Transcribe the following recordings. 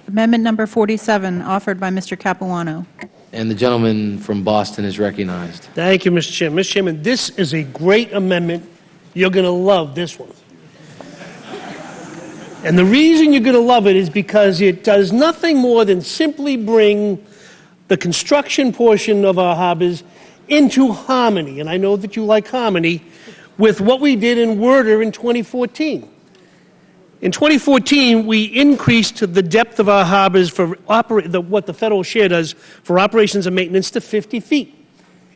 Amendment number 47, offered by Mr. Capuano. And the gentleman from Boston is recognized. Thank you, Mr. Chairman. Mr. Chairman, this is a great amendment. You're going to love this one. And the reason you're going to love it is because it does nothing more than simply bring the construction portion of our harbors into harmony, and I know that you like harmony, with what we did in WRDA in 2014. In 2014, we increased the depth of our harbors for what the federal share does for operations and maintenance to 50 feet.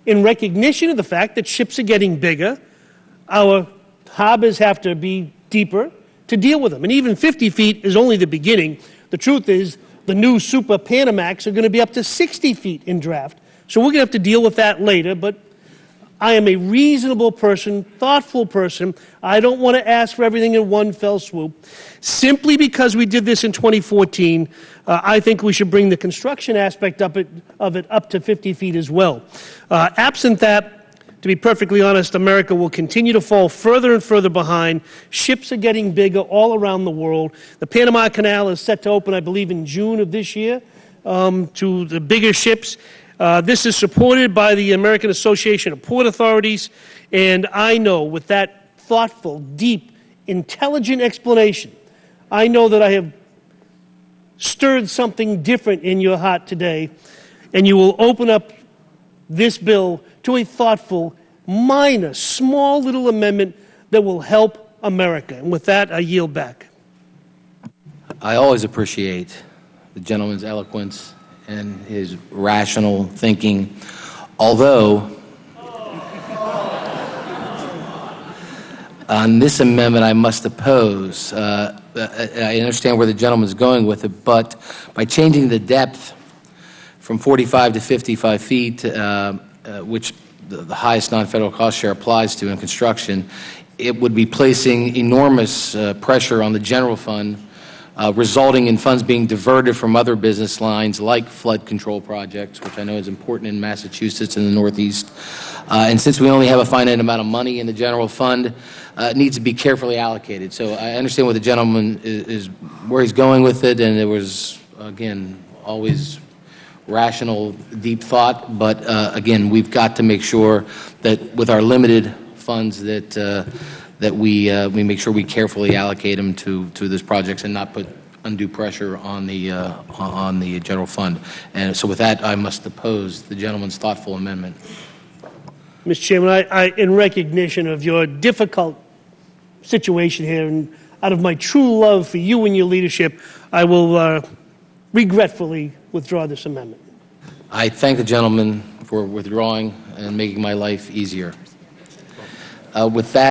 In recognition of the fact that ships are getting bigger, our harbors have to be deeper to deal with them. And even 50 feet is only the beginning. The truth is the new Super Panamax are going to be up to 60 feet in draft. So we're going to have to deal with that later, but I am a reasonable person, thoughtful person. I don't want to ask for everything in one fell swoop. Simply because we did this in 2014, I think we should bring the construction aspect of it up to 50 feet as well. Absent that, to be perfectly honest, America will continue to fall further and further behind. Ships are getting bigger all around the world. The Panama Canal is set to open, I believe, in June of this year to the bigger ships. This is supported by the American Association of Port Authorities, and I know with that thoughtful, deep, intelligent explanation, I know that I have stirred something different in your heart today, and you will open up this bill to a thoughtful, minor, small little amendment that will help America. And with that, I yield back. I always appreciate the gentleman's eloquence and his rational thinking, although on this amendment I must oppose. I understand where the gentleman's going with it, but by changing the depth from 45 to 55 feet, which the highest non-federal cost share applies to in construction, it would be placing enormous pressure on the general fund, resulting in funds being diverted from other business lines like flood control projects, which I know is important in Massachusetts and the Northeast. And since we only have a finite amount of money in the general fund, it needs to be carefully allocated. So I understand what the gentleman is where he's going with it, and it was, again, always rational, deep thought. But again, we've got to make sure that with our limited funds that we make sure we carefully allocate them to these projects and not put undue pressure on the general fund. And so with that, I must oppose the gentleman's thoughtful amendment. Mr. Chairman, I, in recognition of your difficult situation here, and out of my true love for you and your leadership, I will regretfully withdraw this amendment. I thank the gentleman for withdrawing and making my life easier. With that.